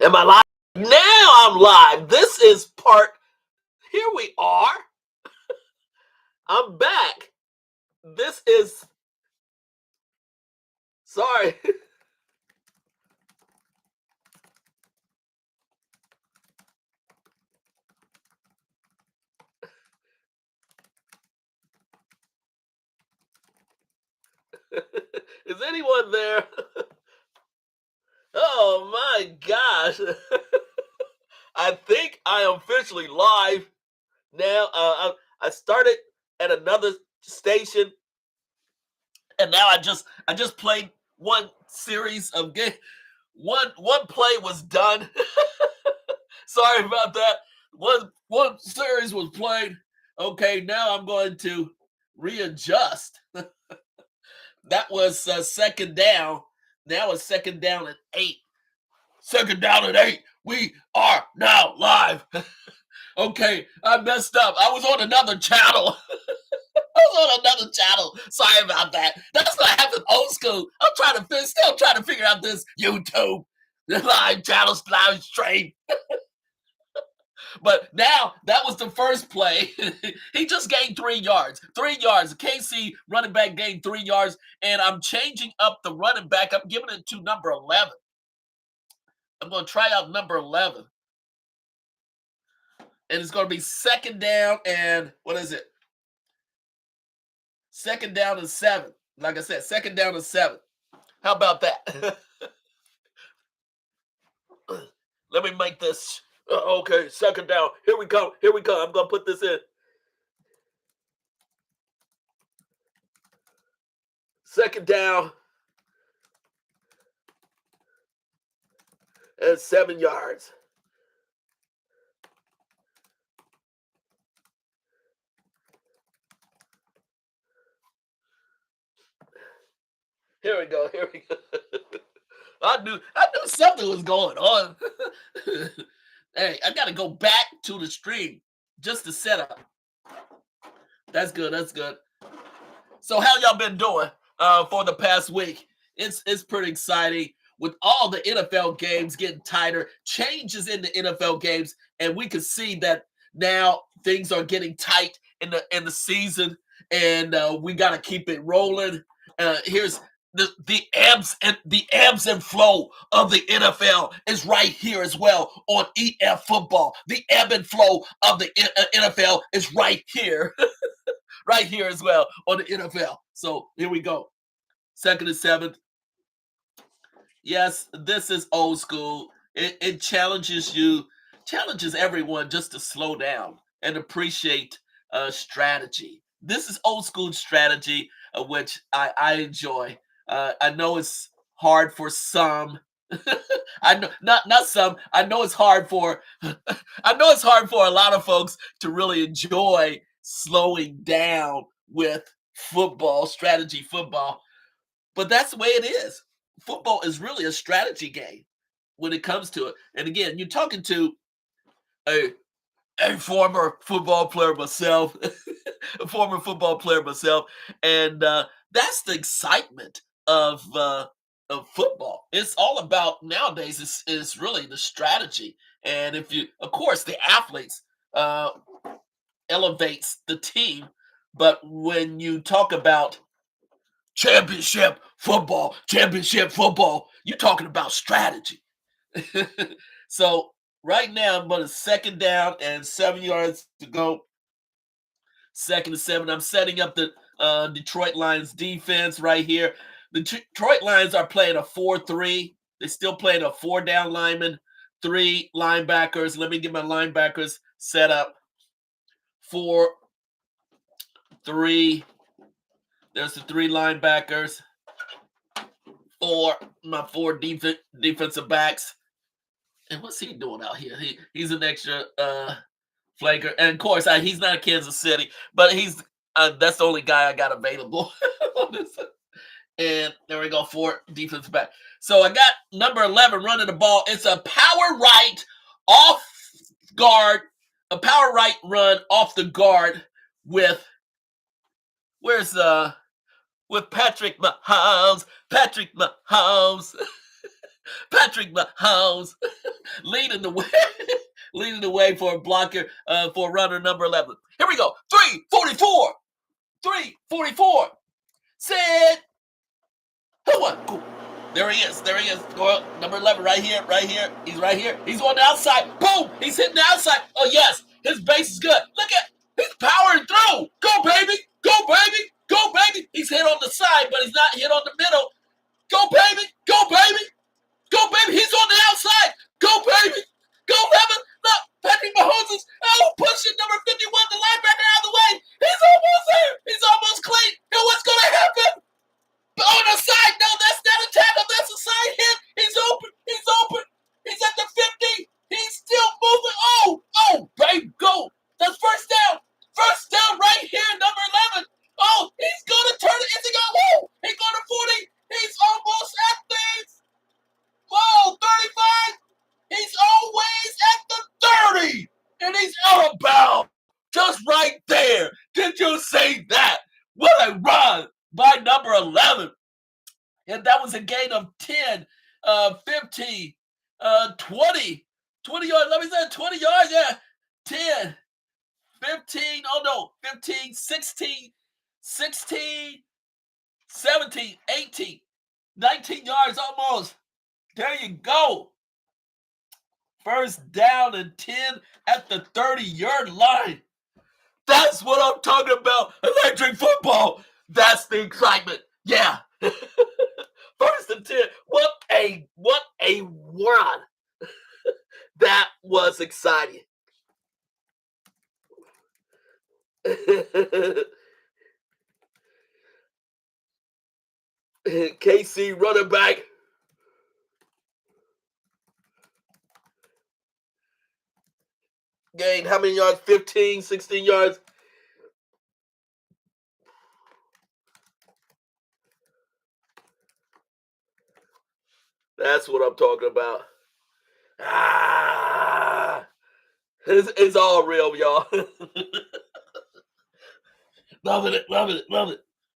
Am I live? Now I'm live. This is part. Here we are. I'm back. This is. Sorry. Is anyone there? Oh my gosh. I think I am officially live now. I started at another station, and now I just played one series of game. One play was done. Sorry about that. One series was played. Okay, now I'm going to readjust. That was second down. Now it's second down at 8. Second down at 8. We are now live. Okay, I messed up. I was on another channel. I was on another channel. Sorry about that. That's what happened old school. Still trying to figure out this YouTube. The live channels, live stream. But now that was the first play. He just gained 3 yards. 3 yards. KC running back gained 3 yards, and I'm changing up the running back. I'm giving it to number 11. I'm going to try out number 11. And it's going to be second down and what is it? Second down and 7. Like I said, second down and 7. How about that? Let me make this. Okay, second down. Here we go. Here we go. I'm going to put this in. Second down and 7 yards. Here we go. Here we go. I knew something was going on. Hey, I got to go back to the stream just to set up. That's good. That's good. So how y'all been doing for the past week? It's pretty exciting with all the NFL games getting tighter, changes in the NFL games, and we can see that now things are getting tight in the season, and we got to keep it rolling. Here's the ebbs and flow of the NFL is right here as well on EF football. The ebb and flow of the NFL is right here. Right here as well on the NFL. So here we go. Second and 7. Yes, this is old school. It challenges everyone just to slow down and appreciate strategy. This is old school strategy, which I enjoy. I know it's hard for some. I know not some. I know it's hard for I know it's hard for a lot of folks to really enjoy slowing down with football, strategy football. But that's the way it is. Football is really a strategy game when it comes to it. And again, you're talking to a former football player myself, a former football player myself, and that's the excitement of football. It's all about nowadays. Is really the strategy, and if you, of course, the athletes elevates the team, but when you talk about championship football, you're talking about strategy. So right now, I'm going to second down and 7 yards to go. Second and 7. I'm setting up the Detroit Lions defense right here. The Detroit Lions are playing a 4-3. They're still playing a 4-down lineman, 3 linebackers. Let me get my linebackers set up. 4-3. There's the 3 linebackers. My 4 defensive backs. And what's he doing out here? He's an extra flanker. And of course, he's not Kansas City, but he's that's the only guy I got available on this. And there we go, 4 defensive back. So I got number 11 running the ball. It's a power right off guard, a power right run off the guard with Patrick Mahomes. Patrick Mahomes. Patrick Mahomes. leading the way, leading the way for a blocker for runner number 11. Here we go. 344. 344. Set. Who won? Cool. There he is. There he is. Well, number 11 right here. Right here. He's right here. He's on the outside. Boom. He's hitting the outside. Oh, yes. His base is good. Look at. He's powering through. Go, baby. Go, baby. Go, baby. He's hit on the side, but he's not hit on the middle. Go, baby. Go, baby. Go, baby. He's on the outside. Go, baby. Go, baby. Look, Patrick Mahomes is pushing number 51, the linebacker, out of the way. He's almost there. He's almost clean. And what's going to happen? On the side, no, that's not a tackle. That's a side hit. He's open. He's open. He's at the 50. He's still moving. Oh, baby, go. That's first down. First down right here, number 11. Oh, he's going to turn it. Is he going to move? He's going to 40. He's almost at things. Whoa, 35. He's always at the 30. And he's out of bounds. Just right there. Did you see that? What a run by number 11. And that was a gain of 10, 15, 20 yards. Let me say 20 yards. Yeah. 10, 15, 15, 16, 16, 17, 18, 19 yards almost. There you go. First down and 10 at the 30-yard line. That's what I'm talking about. Electric football. That's the excitement. Yeah. First and 10. What a run. That was exciting. KC running back. Gained how many yards? 15, 16 yards. That's what I'm talking about. It's all real, y'all. Loving it.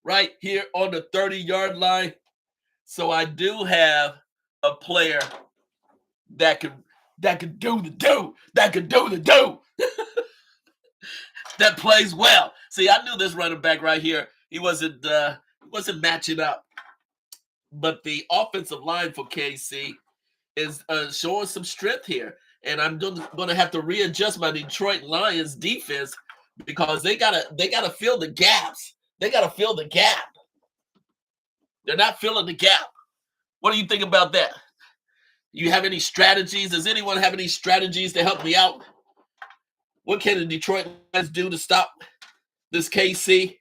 Right here on the 30-yard line. So I do have a player that could do the do. That plays well. See, I knew this running back right here. He wasn't matching up. But the offensive line for KC is showing some strength here. And I'm going to have to readjust my Detroit Lions defense because they gotta fill the gaps. They got to fill the gap. They're not filling the gap. What do you think about that? You have any strategies? Does anyone have any strategies to help me out? What can the Detroit Lions do to stop this KC?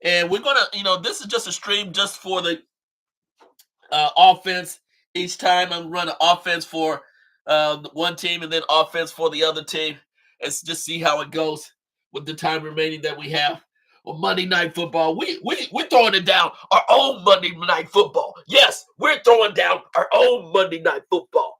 And we're going to, this is just a stream just for the offense. Each time I'm running offense for one team and then offense for the other team. And just see how it goes with the time remaining that we have. Well, Monday Night Football, we're throwing it down our own Monday Night Football. Yes, we're throwing down our own Monday Night Football.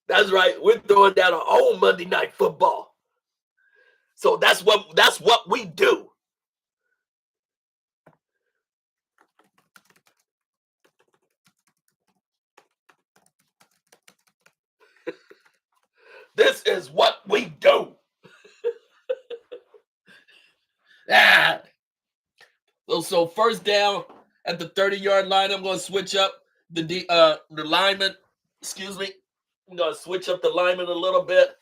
That's right. We're throwing down our own Monday Night Football. So that's what we do. This is what we do. So first down at the 30-yard line, I'm going to switch up the lineman. Excuse me. I'm going to switch up the lineman a little bit.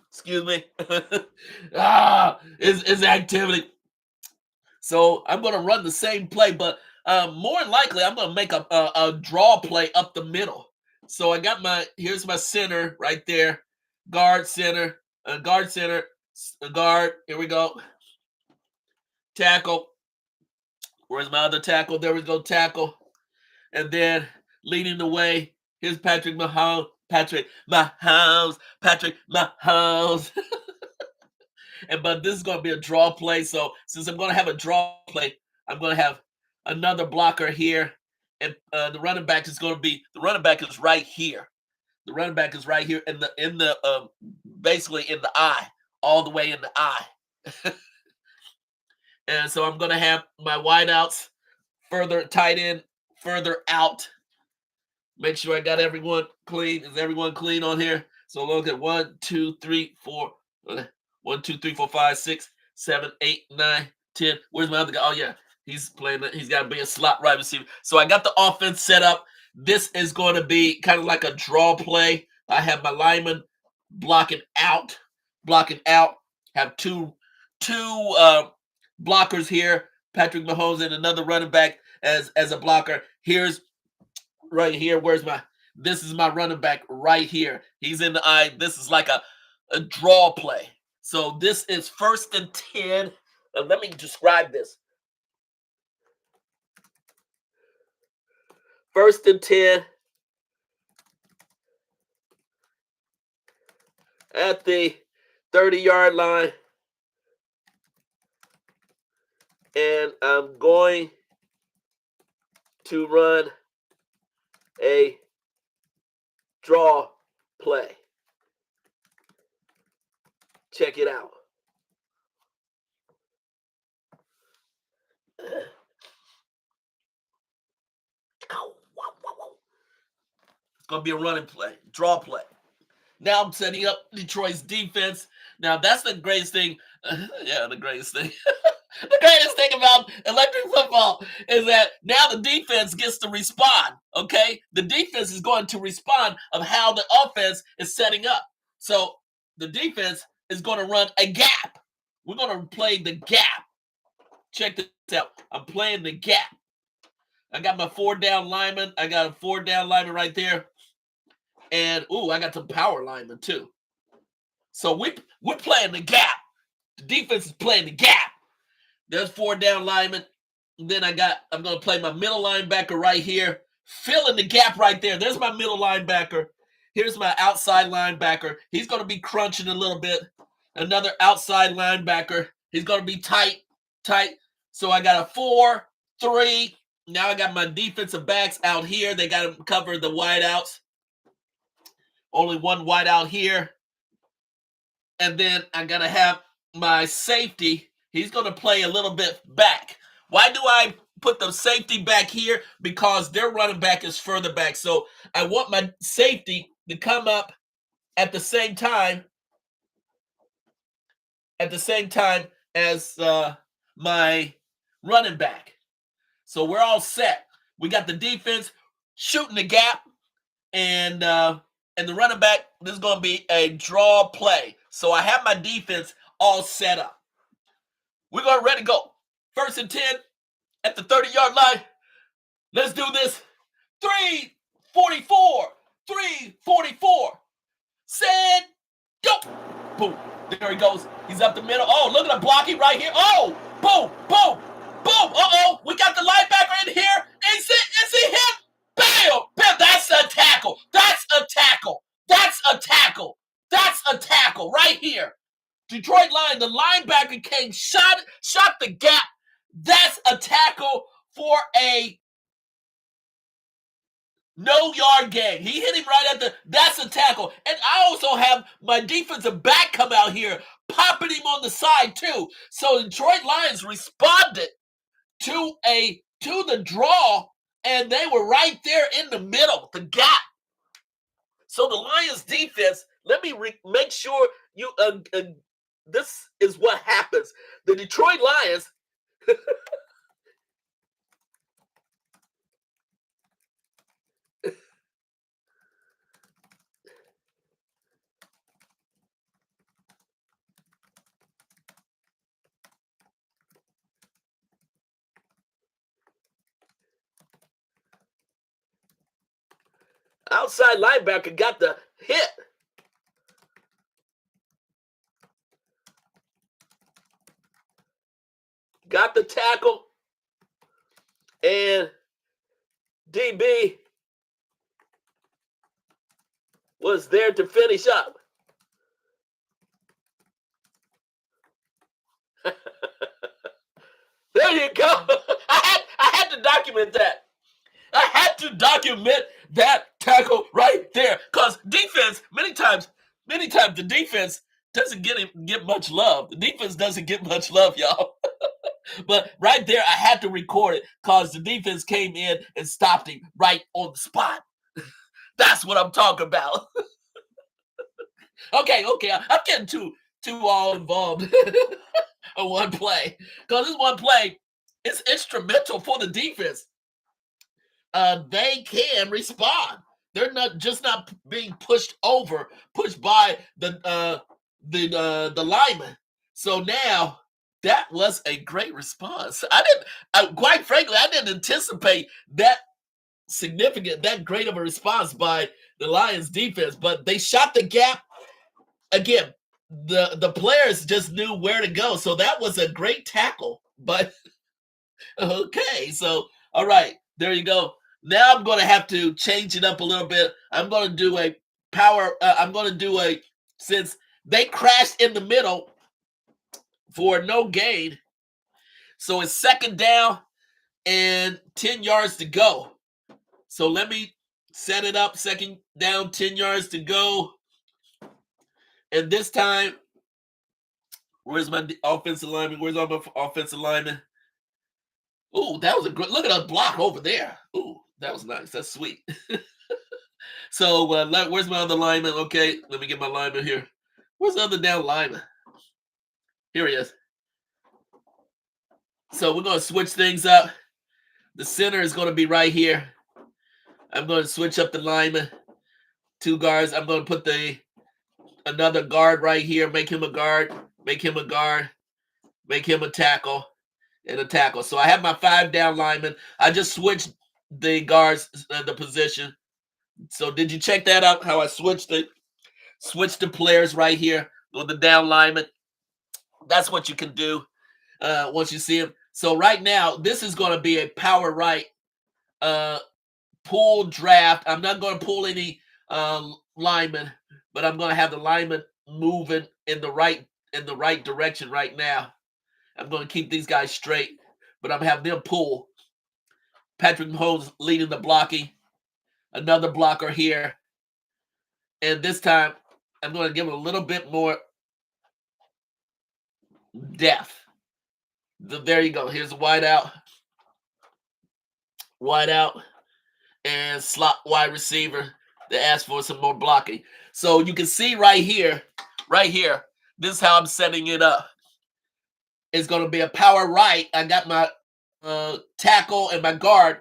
Excuse me. Is activity. So I'm going to run the same play, but more likely I'm going to make a draw play up the middle. So I got here's my center right there. Guard, center, guard, center, guard. Here we go. Tackle. Where's my other tackle? There we go, tackle. And then leading the way, here's Patrick Mahomes. but this is going to be a draw play. So since I'm going to have a draw play, I'm going to have another blocker here, and the running back is going to be the running back is right here. The running back is right here in the basically in the eye, all the way in the eye. And so I'm going to have my wideouts further tight end, further out. Make sure I got everyone clean. Is everyone clean on here? So look at 1, 2, 3, 4. 1, 2, 3, 4, 5, 6, 7, 8, 9, 10. Where's my other guy? Oh, yeah. He's playing. He's got to be a slot right receiver. So I got the offense set up. This is going to be kind of like a draw play. I have my lineman blocking out. Have two blockers here. Patrick Mahomes and another running back as a blocker. Here's right here. This is my running back right here. He's in the eye. This is like a draw play. So this is 1st and 10. Let me describe this. 1st and 10 at the 30-yard line. And I'm going to run a draw play. Check it out. It's going to be a running play, draw play. Now I'm setting up Detroit's defense. Now that's the greatest thing. The greatest thing. The greatest thing about electric football is that now the defense gets to respond. Okay, the defense is going to respond of how the offense is setting up. So the defense is going to run a gap. We're going to play the gap. Check this out. I'm playing the gap. I got my 4-down lineman. I got a 4-down lineman right there. And, I got some power linemen too. So we're playing the gap. The defense is playing the gap. There's 4-down linemen. Then I'm going to play my middle linebacker right here. Filling the gap right there. There's my middle linebacker. Here's my outside linebacker. He's going to be crunching a little bit. Another outside linebacker. He's going to be tight. So I got a 4, 3. Now I got my defensive backs out here. They got to cover the wideouts. Only one wideout here. And then I got to have my safety. He's going to play a little bit back. Why do I put the safety back here? Because their running back is further back. So I want my safety to come up at the same time as my running back. So we're all set. We got the defense shooting the gap, and the running back. This is going to be a draw play. So I have my defense all set up. We're going to ready to go. 1st and 10 at the 30-yard line. Let's do this. 3:44. Set. Go. Boom. There he goes. He's up the middle. Oh, look at the blocking right here. Oh, boom. Uh-oh. We got the linebacker in here. Is it him? Bam. That's a tackle. That's a tackle right here. Detroit Lions, the linebacker came, shot the gap. That's a tackle for a no-yard gain. He hit him right that's a tackle. And I also have my defensive back come out here, popping him on the side too. So the Detroit Lions responded to the draw, and they were right there in the middle, the gap. So the Lions defense, let me make sure you this is what happens. The Detroit Lions outside linebacker got the hit. Got the tackle. And DB was there to finish up. There you go. I had to document that. I had to document that tackle right there because defense many times the defense doesn't get much love. The defense doesn't get much love, y'all. But right there, I had to record it because the defense came in and stopped him right on the spot. That's what I'm talking about. Okay, I'm getting too all involved on one play because this one play is instrumental for the defense. They can respond. They're not being pushed by the lineman. So now that was a great response. Quite frankly, I didn't anticipate that great of a response by the Lions defense, but they shot the gap again. The players just knew where to go, so that was a great tackle. But okay, so all right, there you go. Now I'm going to have to change it up a little bit. I'm going to do a power. I'm going to do a since they crashed in the middle for no gain. So it's second down and 10 yards to go. So let me set it up. Second down, 10 yards to go. And this time, where's my offensive lineman? Where's all my offensive lineman? Ooh, that was a good look at that block over there. Ooh, that was nice. That's sweet. So where's my other lineman? Okay, let me get my lineman here. Where's the other down lineman? Here he is. So we're going to switch things up. The center is going to be right here. I'm going to switch up the lineman. 2 guards. I'm going to put another guard right here. Make him a guard. Make him a guard. Make him a tackle. And a tackle. So I have my 5 down linemen. I just switched the guards, the position. So did you check that out? How I switched the players right here with the down lineman. That's what you can do once you see them. So right now, this is going to be a power right pull draft. I'm not going to pull any linemen, but I'm going to have the linemen moving in the right direction right now. I'm going to keep these guys straight, but I'm having them pull. Patrick Mahomes leading the blocking. Another blocker here. And this time, I'm going to give it a little bit more depth. There you go. Here's a wide out, and slot wide receiver to ask for some more blocking. So you can see right here, this is how I'm setting it up. It's going to be a power right. I got my tackle and my guard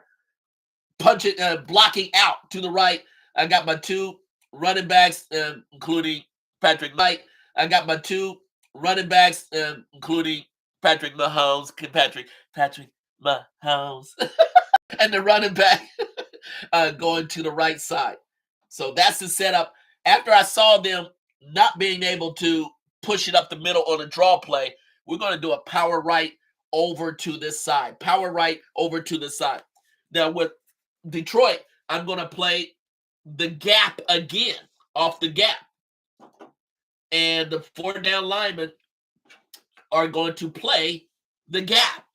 blocking out to the right. I got my 2 running backs, including Patrick Knight. I got my 2 running backs, including Patrick Mahomes. Patrick Mahomes. And the running back going to the right side. So that's the setup. After I saw them not being able to push it up the middle on a draw play, we're going to do a power right over to this side. Power right over to the side. Now with Detroit, I'm going to play the gap again, off the gap. And the 4 down linemen are going to play the gap.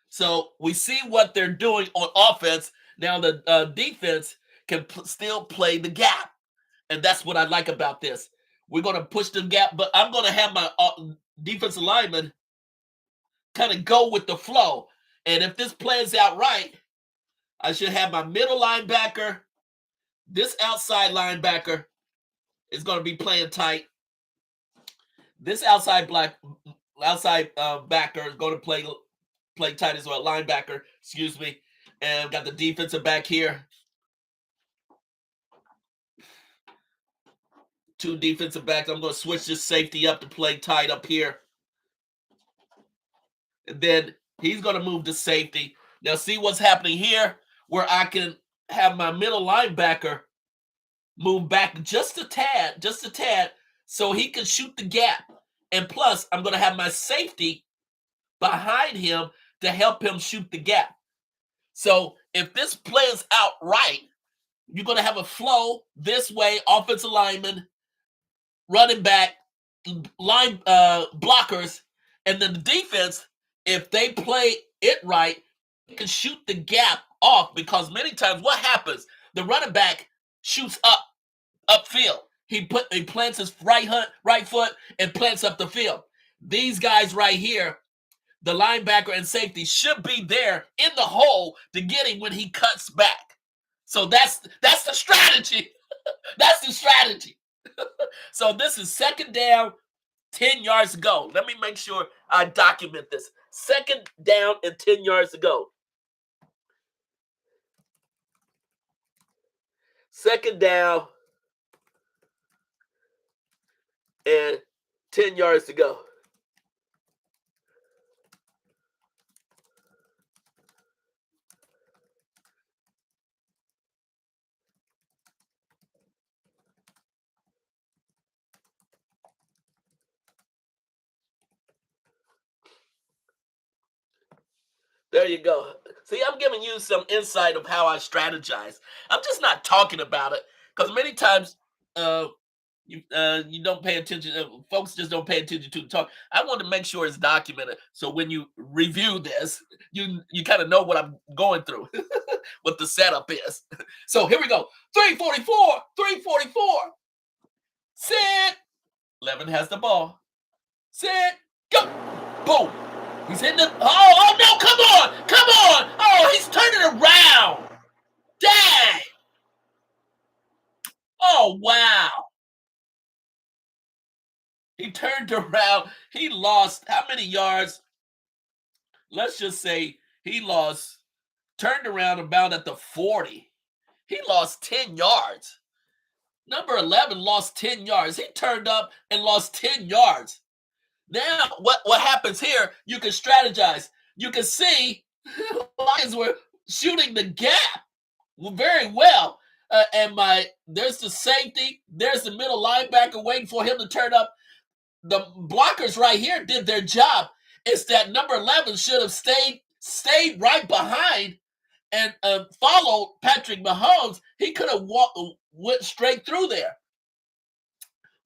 So we see what they're doing on offense. Now the defense can still play the gap. And that's what I like about this. We're going to push the gap, but I'm going to have my defensive lineman kind of go with the flow. And if this plays out right, I should have my middle linebacker. This outside linebacker is going to be playing tight. This outside backer is going to play tight as well. Linebacker, excuse me. And I've got the defensive back here. 2 defensive backs. I'm going to switch this safety up to play tight up here. And then he's going to move to safety. Now see what's happening here, where I can have my middle linebacker move back just a tad, so he can shoot the gap. And plus, I'm going to have my safety behind him to help him shoot the gap. So if this plays out right, you're going to have a flow this way, offensive lineman, running back, line blockers, and then the defense, if they play it right, they can shoot the gap off, because many times what happens, the running back shoots upfield. He plants his right foot and plants up the field. These guys right here, the linebacker and safety, should be there in the hole to get him when he cuts back. So that's the strategy. That's the strategy. So this is second down, 10 yards to go. Let me make sure I document this. Second down and 10 yards to go. Second down and 10 yards to go. There you go. See, I'm giving you some insight of how I strategize. I'm just not talking about it, because many times uh, you don't pay attention. Folks just don't pay attention to the talk. I want to make sure it's documented, so when you review this, you kind of know what I'm going through, what the setup is. So here we go. 344, 344. Sit. Levin has the ball. Sit. Go. Boom. He's hitting it. Oh no, come on. Come on. Oh, he's turning around. Dang. Oh, wow. He turned around. He lost how many yards? Let's just say he turned around about at the 40. He lost 10 yards. Number 11 lost 10 yards. He turned up and lost 10 yards. Now, what happens here, you can strategize. You can see Lions were shooting the gap very well. And there's the safety, there's the middle linebacker waiting for him to turn up. The blockers right here did their job. It's that number 11 should have stayed right behind and followed Patrick Mahomes. He could have went straight through there.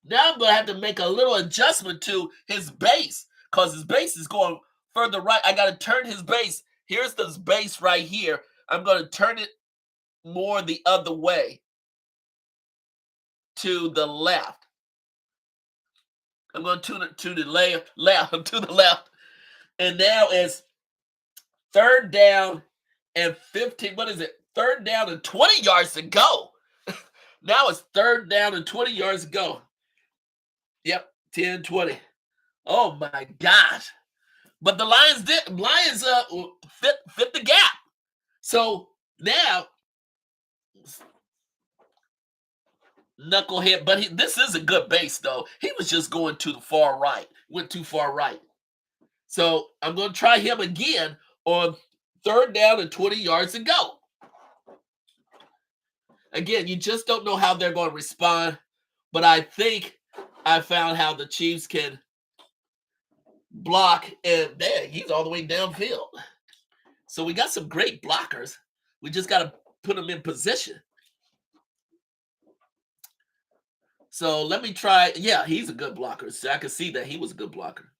Now I'm going to have to make a little adjustment to his base, because his base is going further right. I got to turn his base. Here's this base right here. I'm going to turn it more the other way to the left. I'm going to the left. And now it's third down and 15. What is it? Third down and 20 yards to go. Now it's third down and 20 yards to go. Yep, 10, 20. Oh my gosh. But the Lions fit the gap. So now knucklehead, but this is a good base though. He was just going to the far right. Went too far right. So I'm going to try him again on third down and 20 yards to go. Again, you just don't know how they're going to respond, but I think I found how the Chiefs can block, and there, he's all the way downfield. So we got some great blockers. We just got to put them in position. So let me try. Yeah, he's a good blocker. So I can see that he was a good blocker.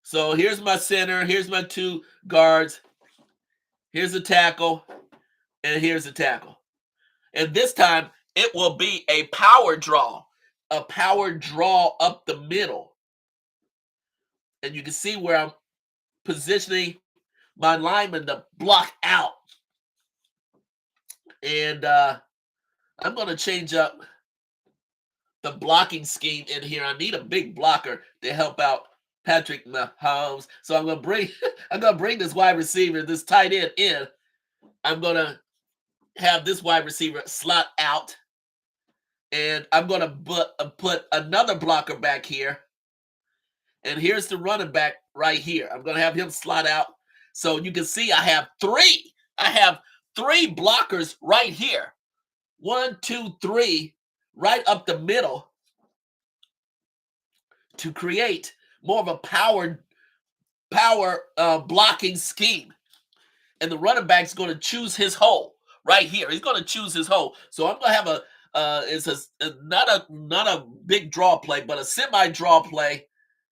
So here's my center. Here's my two guards. Here's a tackle. And here's a tackle. And this time, it will be a power draw. A power draw up the middle. And you can see where I'm positioning my lineman to block out. And I'm going to change up the blocking scheme in here. I need a big blocker to help out Patrick Mahomes. So I'm going to bring this wide receiver, this tight end in. I'm going to have this wide receiver slot out. And I'm going to put another blocker back here. And here's the running back right here. I'm going to have him slot out. So you can see I have three. I have three blockers right here. 1, 2, 3, right up the middle to create more of a power blocking scheme. And the running back's going to choose his hole right here. He's going to choose his hole. So I'm going to have It's not a big draw play, but a semi draw play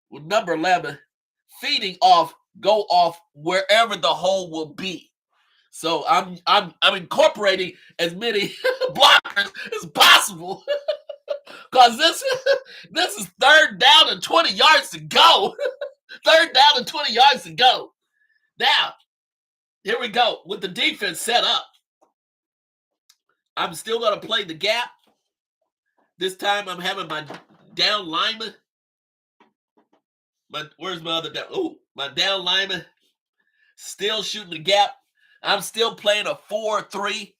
with number 11 feeding off, go off wherever the hole will be. So I'm incorporating as many blockers as possible because this is third down and 20 yards to go. Third down and 20 yards to go. Now, here we go with the defense set up. I'm still going to play the gap. This time I'm having my down lineman. Where's my other down? Oh, my down lineman still shooting the gap. I'm still playing a 4-3.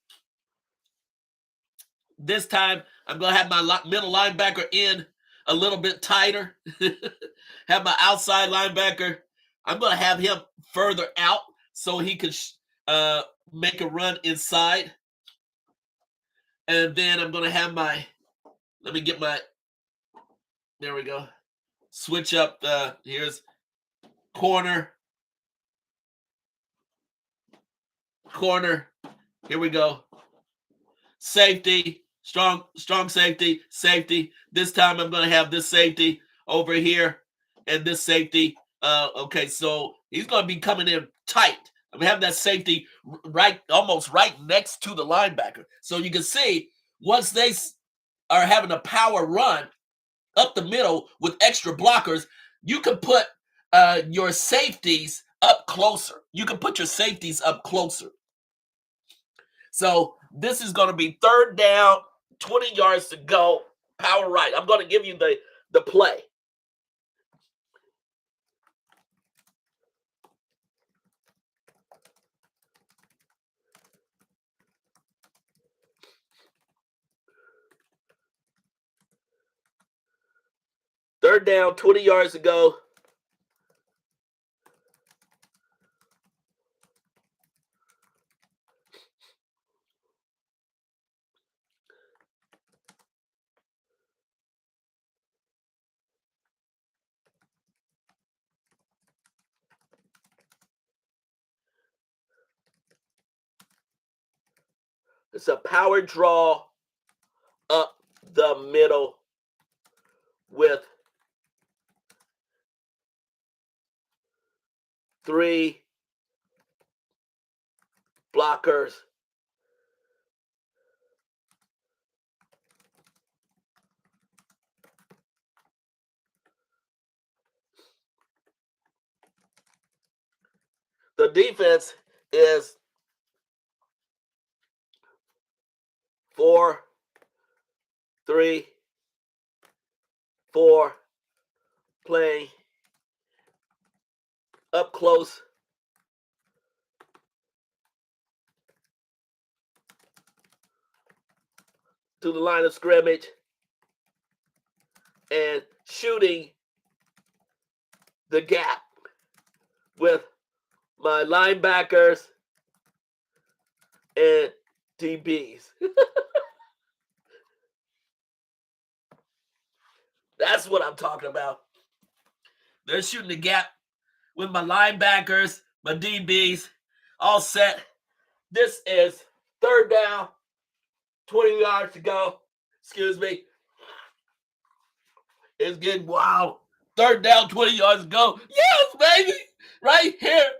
This time I'm going to have my middle linebacker in a little bit tighter. Have my outside linebacker. I'm going to have him further out so he could make a run inside. And then I'm going to have let me get there we go. Switch up. Here's corner. Here we go. Safety. Strong safety. This time I'm going to have this safety over here and this safety. Okay, so he's going to be coming in tight. I'm going to have that safety almost right next to the linebacker. So you can see once they are having a power run up the middle with extra blockers, you can put your safeties up closer. So this is going to be third down, 20 yards to go, power right. I'm going to give you the play. Third down, 20 yards to go. It's a power draw up the middle with 3 blockers. The defense is 4-3-4 playing up close to the line of scrimmage and shooting the gap with my linebackers and DBs. That's what I'm talking about. They're shooting the gap with my linebackers, my DBs, all set. This is third down, 20 yards to go. Excuse me. It's getting wild. Third down, 20 yards to go. Yes, baby. Right here.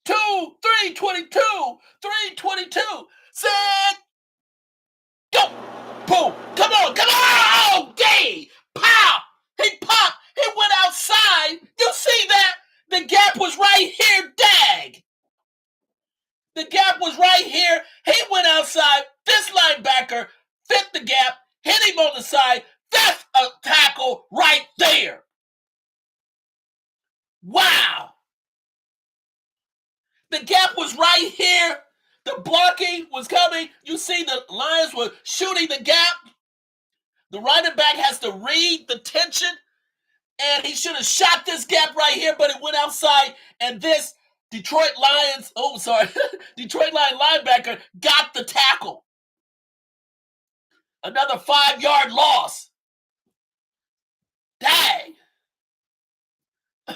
3:22. 3:22. Set. Go. Boom. Come on. Day. Pow. He popped. He went outside. You see that? The gap was right here. Dag. The gap was right here. He went outside. This linebacker fit the gap, hit him on the side. That's a tackle right there. Wow. The gap was right here. The blocking was coming. You see the Lions were shooting the gap. The running back has to read the tension, and he should have shot this gap right here, but it went outside, and this Detroit Lion linebacker got the tackle. Another 5-yard loss. Dang.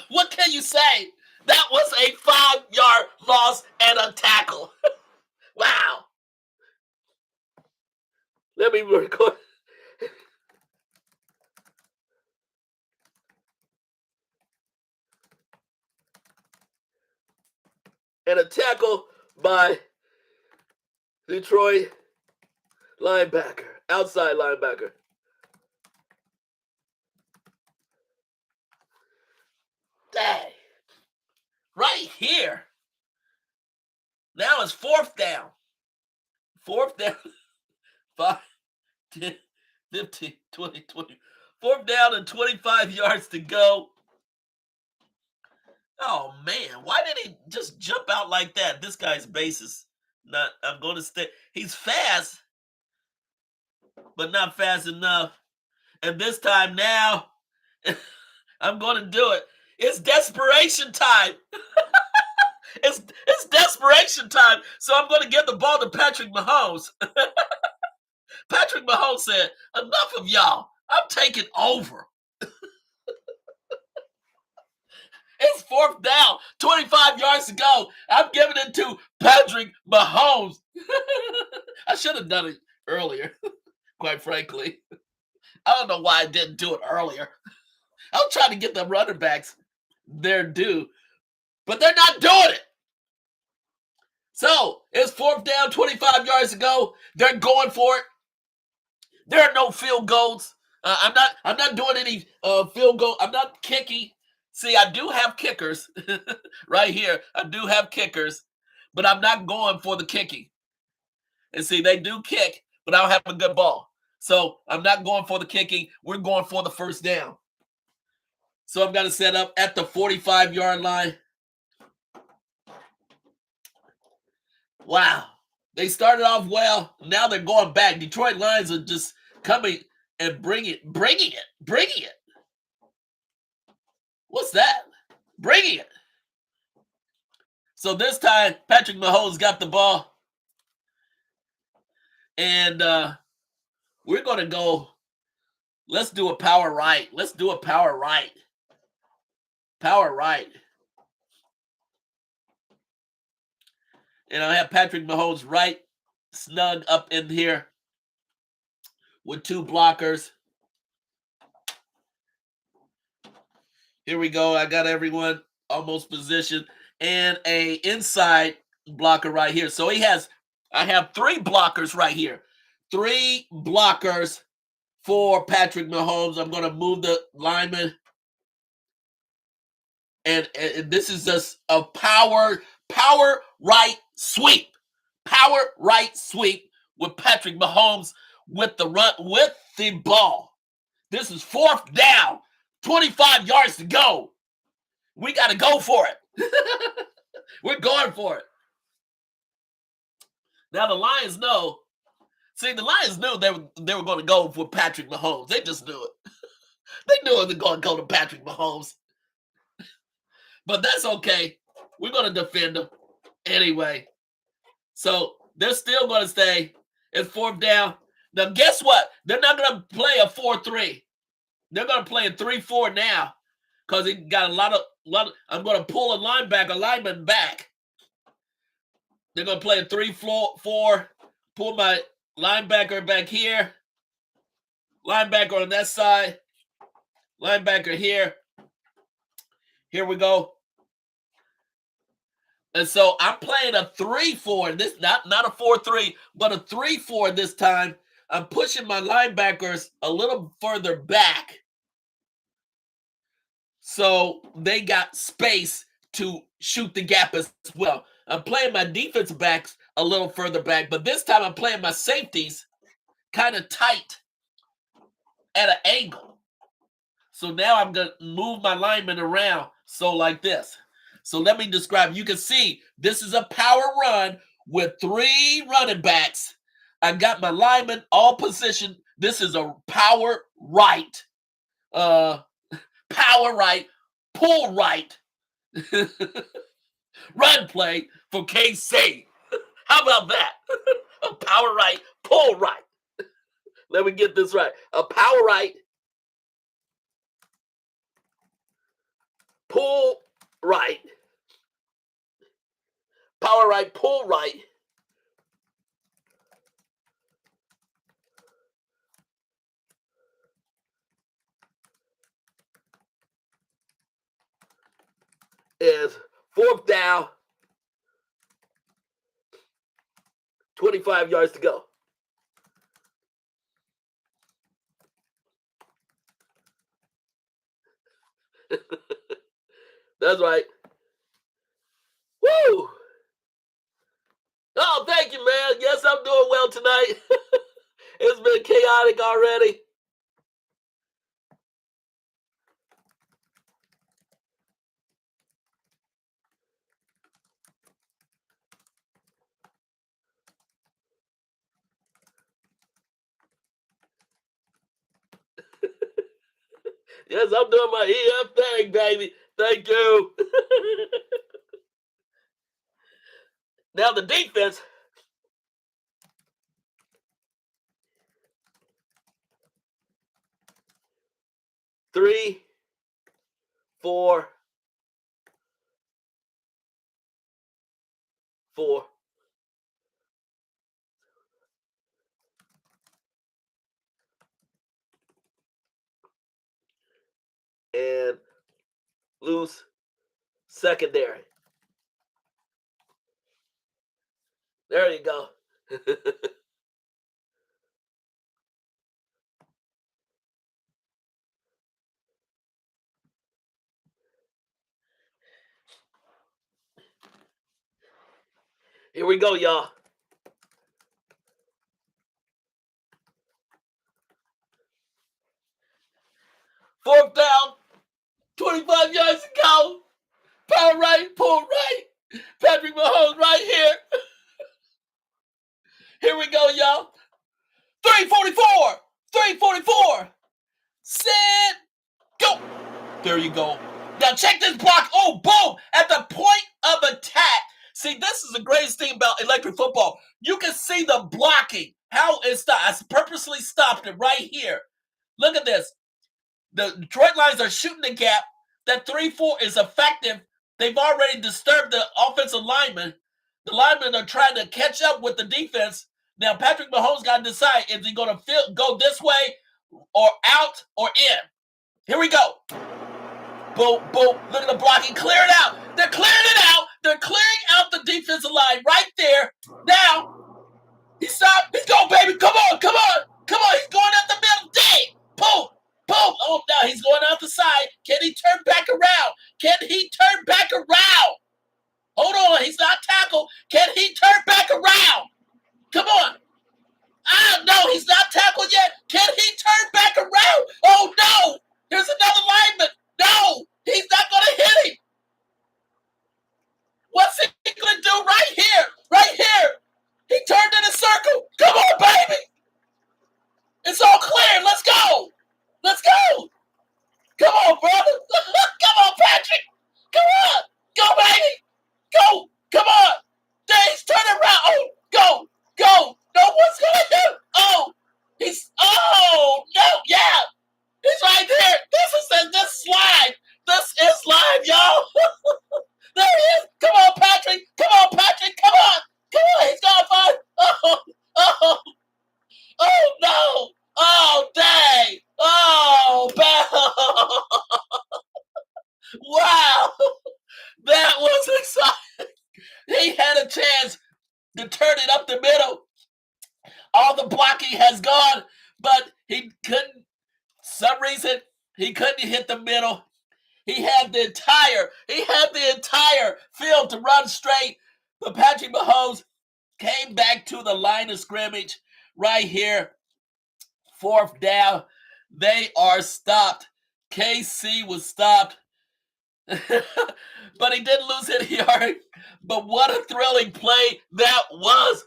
What can you say? That was a 5-yard loss and a tackle. Wow. Let me record. And a tackle by Detroit linebacker, outside linebacker. Dang. Right here. Now it's fourth down. Fourth down. 5, 10, 15, 20, 20. Fourth down and 25 yards to go. Oh, man. Why did he just jump out like that? This guy's base is not, I'm going to stay. He's fast, but not fast enough. And this time now, I'm going to do it. It's desperation time. It's desperation time. So I'm going to give the ball to Patrick Mahomes. Patrick Mahomes said, enough of y'all. I'm taking over. It's fourth down, 25 yards to go. I'm giving it to Patrick Mahomes. I should have done it earlier, quite frankly. I don't know why I didn't do it earlier. I was trying to get the running backs their due, but they're not doing it. So it's fourth down, 25 yards to go. They're going for it. There are no field goals. I'm not doing any field goal. I'm not kicking. See, I do have kickers right here. I do have kickers, but I'm not going for the kicking. And see, they do kick, but I don't have a good ball. So I'm not going for the kicking. We're going for the first down. So I'm going to set up at the 45-yard line. Wow. They started off well. Now they're going back. Detroit Lions are just coming and bringing it. What's that? Bringing it. So this time, Patrick Mahomes got the ball. And we're going to go. Let's do a power right. Let's do a power right. Power right. And I have Patrick Mahomes right snug up in here with two blockers. Here we go. I got everyone almost positioned and a inside blocker right here. So I have three blockers right here. Three blockers for Patrick Mahomes. I'm going to move the lineman. And this is just a power right sweep. Power right sweep with Patrick Mahomes with the run, with the ball. This is fourth down, 25 yards to go. We got to go for it. We're going for it. Now the Lions know. See, the Lions knew they were going to go for Patrick Mahomes. They just knew it. They knew they were going to go to Patrick Mahomes. But that's okay. We're going to defend them anyway. So they're still going to stay at fourth down. Now, guess what? They're not going to play a 4-3. They're going to play a 3-4 now because he got a lot of. I'm going to pull a lineman back. They're going to play a 3-4. Pull my linebacker back here. Linebacker on that side. Linebacker here. Here we go. And so I'm playing a 3-4. This not a 4-3, but a 3-4 this time. I'm pushing my linebackers a little further back. So they got space to shoot the gap as well. I'm playing my defense backs a little further back, but this time I'm playing my safeties kind of tight at an angle. So now I'm going to move my linemen around. So like this. So let me describe. You can see this is a power run with three running backs. I got my linemen all positioned. This is a power right. Power right. Pull right. Run play for KC. How about that? A power right. Pull right. Let me get this right. A power right. Pull right. Power right, pull right. is 4th down, 25 yards to go. That's right. Woo! Oh, thank you, man. Yes, I'm doing well tonight. It's been chaotic already. Yes, I'm doing my EF thing, baby. Thank you. Now the defense. 3, 4, 4. And loose secondary. There you go. Here we go, y'all. Fourth down, 25 yards to go. Power right, pull right. Patrick Mahomes right here. Here we go, y'all. 344. 344. Set. Go. There you go. Now check this block. Oh, boom. At the point of attack. See, this is the greatest thing about electric football. You can see the blocking. How it stopped. I purposely stopped it right here. Look at this. The Detroit Lions are shooting the gap. That 3-4 is effective. They've already disturbed the offensive linemen. The linemen are trying to catch up with the defense. Now, Patrick Mahomes got to decide, is he going to go this way or out or in? Here we go. Boom, boom. Look at the blocking. Clear it out. They're clearing it out. They're clearing out the defensive line right there. Now, he stopped. He's going, baby. Come on, come on. Come on. He's going up the middle. Dang. Boom. Boom. Oh, now he's going out the side. Can he turn back around? Can he turn back around? Hold on. He's not tackled. Can he turn back around? Come on. Ah, no, he's not tackled yet. Can he turn back around? Oh, no. Here's another lineman. No, he's not going to hit him. What's he going to do right here? Right here. He turned in a circle. Come on, baby. It's all clear. Let's go. Let's go. Come on, brother. Come on, Patrick. Come on. Go, baby. Go. Come on. He's turning around. Oh, go. Go. No one's going to do. Oh, oh, no. Yeah. He's right there. This slide. This is live, y'all. There he is. Come on, Patrick. Come on, Patrick. Come on. Come on. He's going to find. Oh, no. Oh, dang. Oh, wow. That was exciting. He had a chance to turn it up the middle. All the blocking has gone, but he couldn't. Some reason he couldn't hit the middle. He had the entire field to run straight, but Patrick Mahomes came back to the line of scrimmage right here. 4th down. They are stopped. KC was stopped. But he didn't lose any yard. But what a thrilling play that was.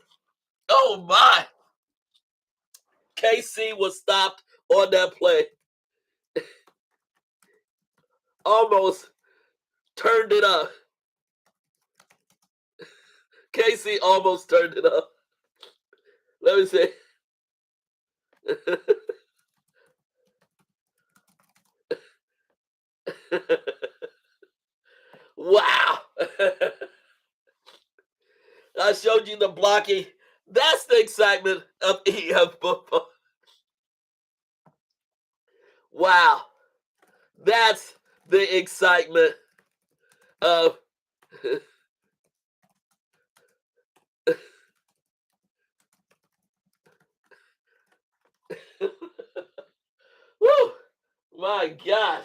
Oh my. KC was stopped on that play. Almost turned it up. KC almost turned it up. Let me see. Wow. I showed you the blocking. That's the excitement of EF football. Wow. That's the excitement Uh, woo, my God.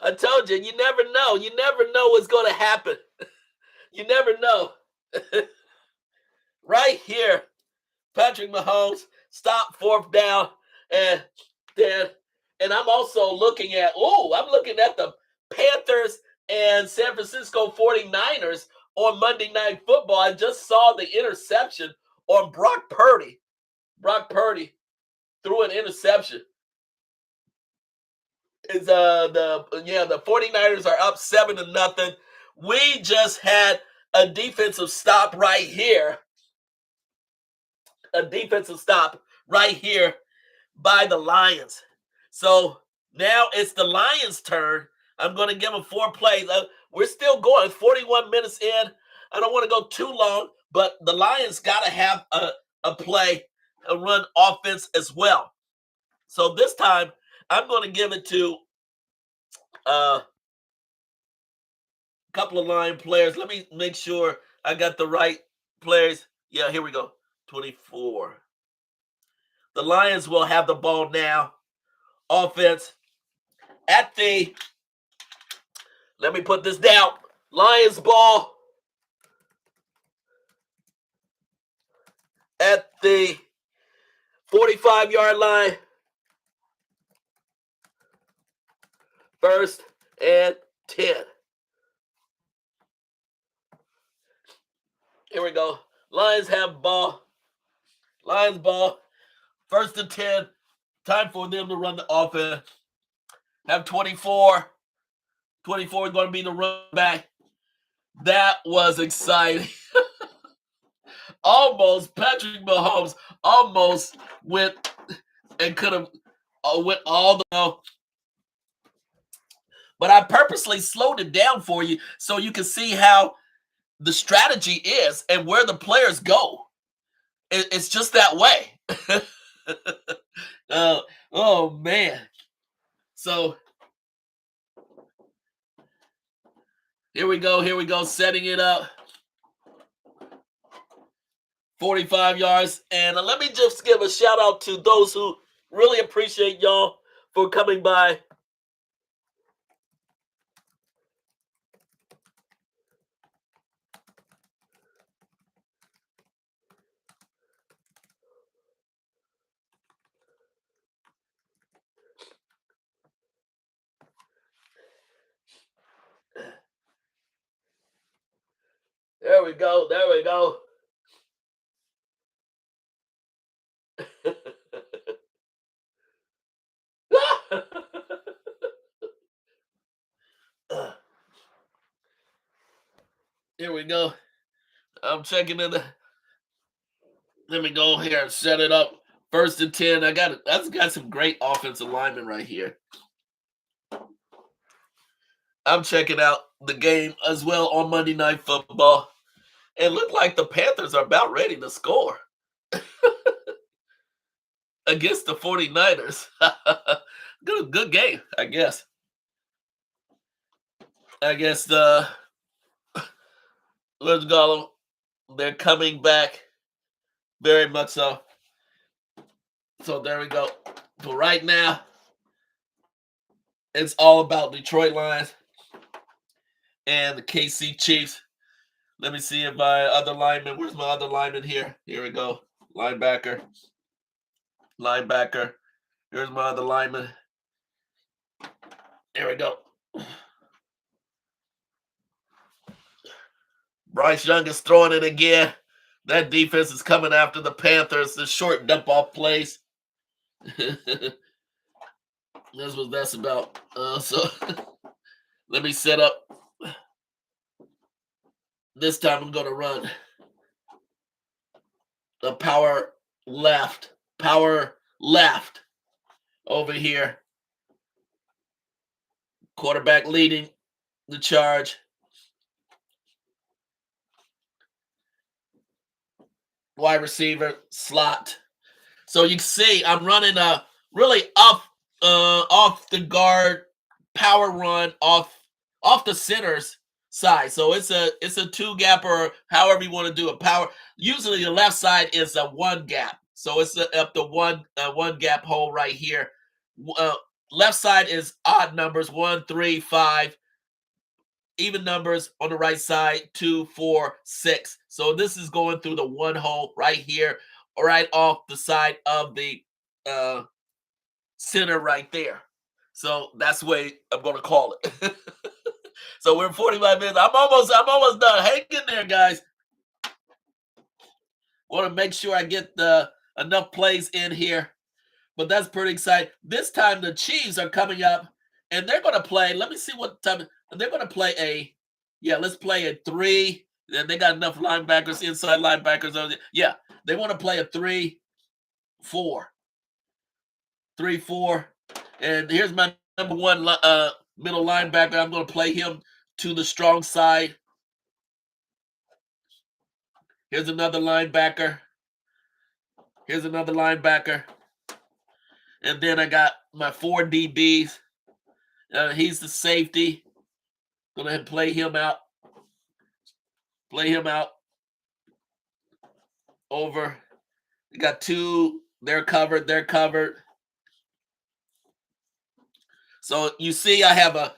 I told you, you never know. You never know what's going to happen. You never know. Right here, Patrick Mahomes stop fourth down, and then, and I'm also looking at, I'm looking at the Panthers and San Francisco 49ers on Monday Night Football. I just saw the interception on Brock Purdy. Brock Purdy threw an interception. Is the 49ers are up 7-0. We just had a defensive stop right here. A defensive stop right here by the Lions. So now it's the Lions' turn. I'm going to give them 4 plays. We're still going 41 minutes in. I don't want to go too long, but the Lions got to have a play, a run offense as well. So this time I'm going to give it to a couple of line players. Let me make sure I got the right players. Yeah, here we go. 24. The Lions will have the ball now. Offense at the, let me put this down. Lions ball at the 45-yard line. 1st and 10. Here we go. Lions have ball. Lions ball. 1st and 10. Time for them to run the offense. Have 24. 24 is going to be the run back. That was exciting. Almost, Patrick Mahomes almost went and could have went all the way. But I purposely slowed it down for you so you can see how the strategy is and where the players go. It's just that way. Oh, man. So here we go, setting it up. 45 yards. And let me just give a shout out to those who really appreciate y'all for coming by. There we go. There we go. Here we go. I'm checking in the. Let me go here and set it up. 1st and 10. That's got some great offensive linemen right here. I'm checking out the game as well on Monday Night Football. It looked like the Panthers are about ready to score against the 49ers. Good game, I guess. I guess let's go. They're coming back very much so. So there we go. But right now, it's all about Detroit Lions and the KC Chiefs. Let me see if my other lineman, where's my other lineman here? Here we go. Linebacker. Here's my other lineman. There we go. Bryce Young is throwing it again. That defense is coming after the Panthers. The short dump off plays. That's what that's about. So let me set up. This time I'm going to run a power left over here. Quarterback leading the charge. Wide receiver slot. So you can see I'm running a really off the guard power run off the center's side. So it's a two gap or however you want to do a power. Usually the left side is a one gap. So it's up to one gap hole right here. Uh, Left side is odd numbers 1, 3, 5. Even numbers on the right side 2, 4, 6. So this is going through the one hole right here, right off the side of the uh, center right there. So that's the way I'm going to call it. So we're 45 minutes. I'm almost done. Hang in there, guys. Want to make sure I get the enough plays in here. But that's pretty exciting. This time the Chiefs are coming up and they're going to play. Let me see what time they're going to play let's play a 3. And they got enough linebackers, inside linebackers. Yeah, they want to play a 3-4. 3-4. And here's my number one middle linebacker. I'm going to play him to the strong side. Here's another linebacker. Here's another linebacker. And then I got my 4 DBs. He's the safety. Gonna play him out. Play him out. Over. You got 2. They're covered. They're covered. So you see, I have a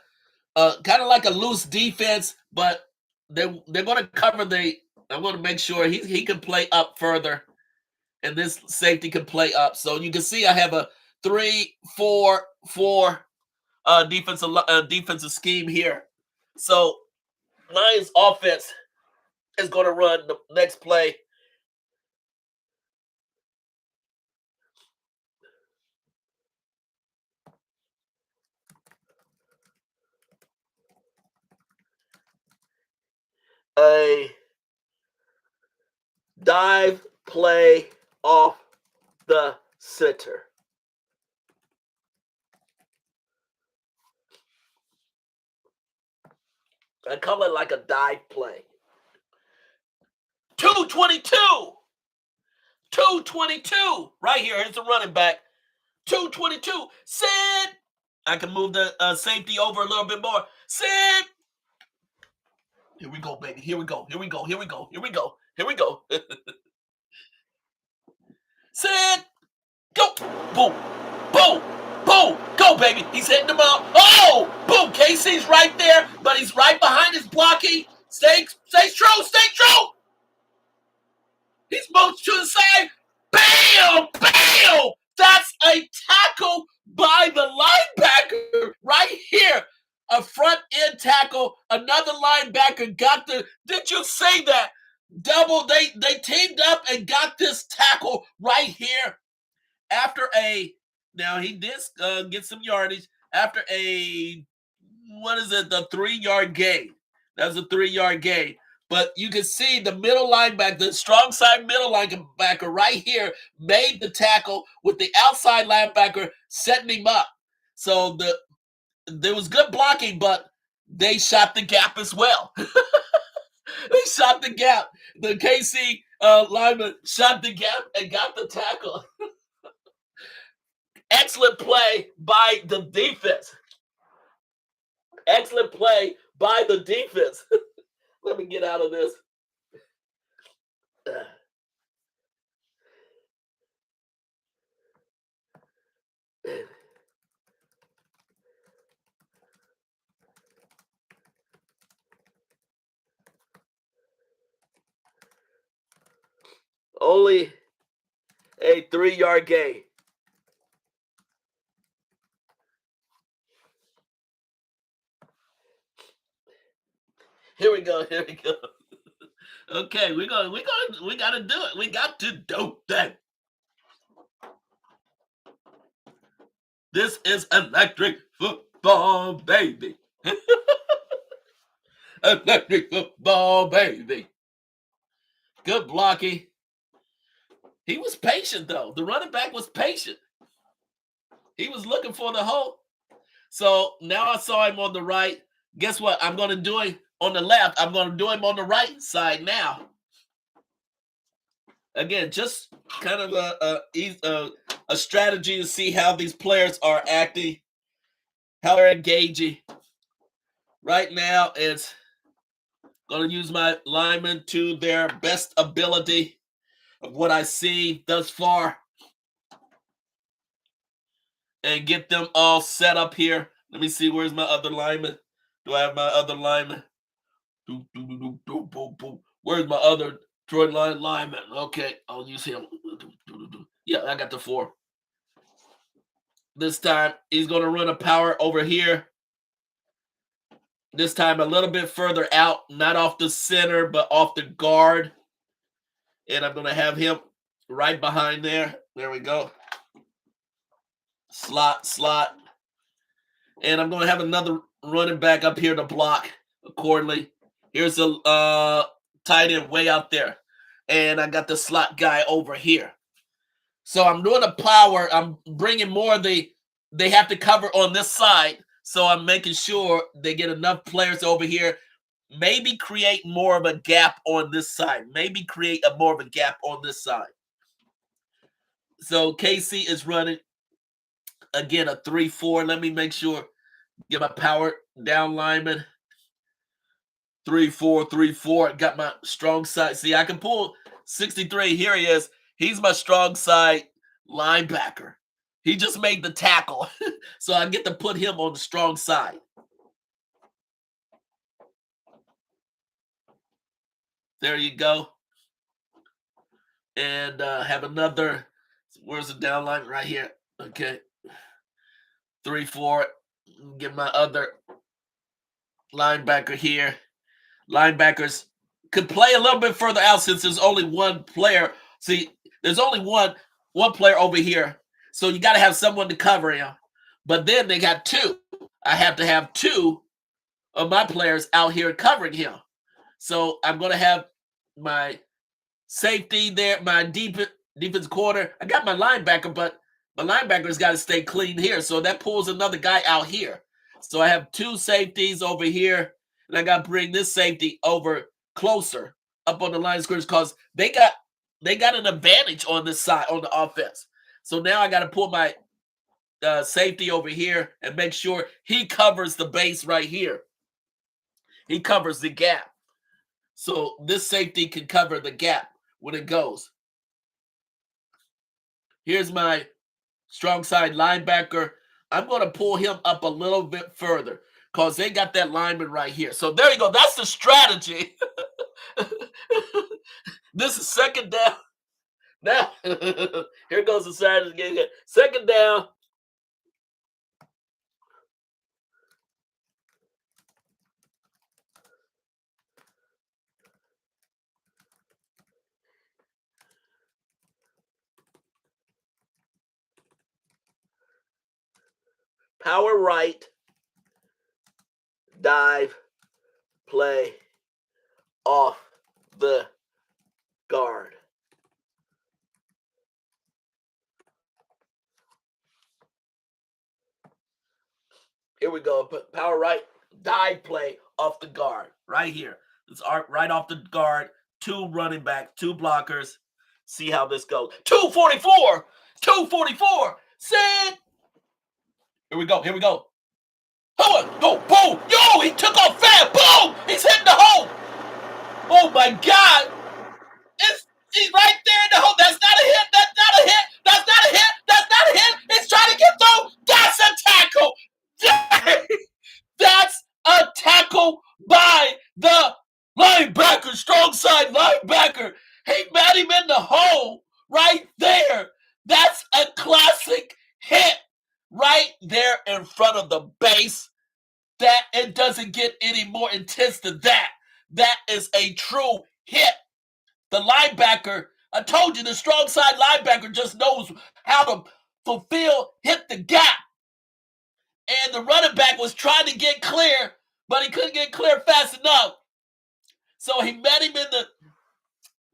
kind of like a loose defense, but they're going to cover the. I'm going to make sure he can play up further, and this safety can play up. So you can see I have a 3-4-4 defensive scheme here. So Lions offense is going to run the next play. A dive play off the center. I call it like a dive play. 222. 222. Right here. Here's the running back. 222. Sit. I can move the safety over a little bit more. Sit. Here we go, baby. Here we go. Here we go. Here we go. Here we go. Here we go. Sit. Go. Boom. Boom. Boom. Go, baby. He's hitting them out. Oh! Boom. Casey's right there, but he's right behind his blocking. Stay true. Stay true. He's moved to the side. Bam! Bam! That's a tackle by the linebacker right here. A front end tackle. Another linebacker got the. Did you say that? Double. They teamed up and got this tackle right here. After a. Now he did get some yardage after a. What is it? The 3-yard gain. That was a 3-yard gain. But you can see the middle linebacker, the strong side middle linebacker right here made the tackle with the outside linebacker setting him up. So there was good blocking, but they shot the gap as well. They shot the gap. The KC lineman shot the gap and got the tackle. Excellent play by the defense. Excellent play by the defense. Let me get out of this. Only a 3-yard gain. Here we go. Here we go. Okay, we gotta do it. We got to do that. This is electric football, baby. Electric football, baby. Good blocking. He was patient, though. The running back was patient. He was looking for the hole. So now I saw him on the right. Guess what? I'm going to do him on the left. I'm going to do him on the right side now. Again, just kind of a strategy to see how these players are acting. how they're engaging. Right now, it's going to use my linemen to their best ability of what I see thus far and get them all set up here. Let me see, where's my other lineman? Do I have my other lineman? Where's my other Detroit lineman? Okay, I'll use him. Yeah, I got the 4. This time, he's going to run a power over here. This time, a little bit further out, not off the center, but off the guard. And I'm going to have him right behind there. There we go. Slot. And I'm going to have another running back up here to block accordingly. Here's a tight end way out there. And I got the slot guy over here. So I'm doing a power. I'm bringing more of they have to cover on this side. So I'm making sure they get enough players over here. Maybe create more of a gap on this side. Maybe create more of a gap on this side. So KC is running, again, a 3-4. Let me make sure. Get my power down lineman. 3-4, 3-4. Got my strong side. See, I can pull 63. Here he is. He's my strong side linebacker. He just made the tackle. So I get to put him on the strong side. There you go. And have another. Where's the down line? Right here. Okay. 3-4. Get my other linebacker here. Linebackers could play a little bit further out since there's only one player. See, there's only one player over here. So you got to have someone to cover him. But then they got 2. I have to have 2 of my players out here covering him. So I'm going to have my safety there, my defense corner. I got my linebacker, but my linebacker's got to stay clean here. So that pulls another guy out here. So I have 2 safeties over here. And I got to bring this safety over closer up on the line of scrimmage because they got an advantage on this side, on the offense. So now I got to pull my safety over here and make sure he covers the base right here. He covers the gap. So this safety can cover the gap when it goes. Here's my strong side linebacker. I'm going to pull him up a little bit further because they got that lineman right here. So there you go. That's the strategy. This is second down. Now, here goes the strategy again. Second down. Power right. Dive. Play. Off the guard. Here we go. Power right. Dive play off the guard. Right here. It's right off the guard. 2 running back, 2 blockers. See how this goes. 244. 244. Sit. Here we go. Here we go. Go. Boom. Yo, he took off fast. Boom. He's hitting the hole. Oh, my God. He's right there in the hole. That's not a hit. That's not a hit. That's not a hit. That's not a hit. It's trying to get through. That's a tackle. That's a tackle by the linebacker, strong side linebacker. He met him in the hole right there. That's a classic hit right there in front of the base. That it doesn't get any more intense than that. That is a true hit. The linebacker, I told you, the strong side linebacker just knows how to hit the gap. And the running back was trying to get clear, but he couldn't get clear fast enough. So he met him in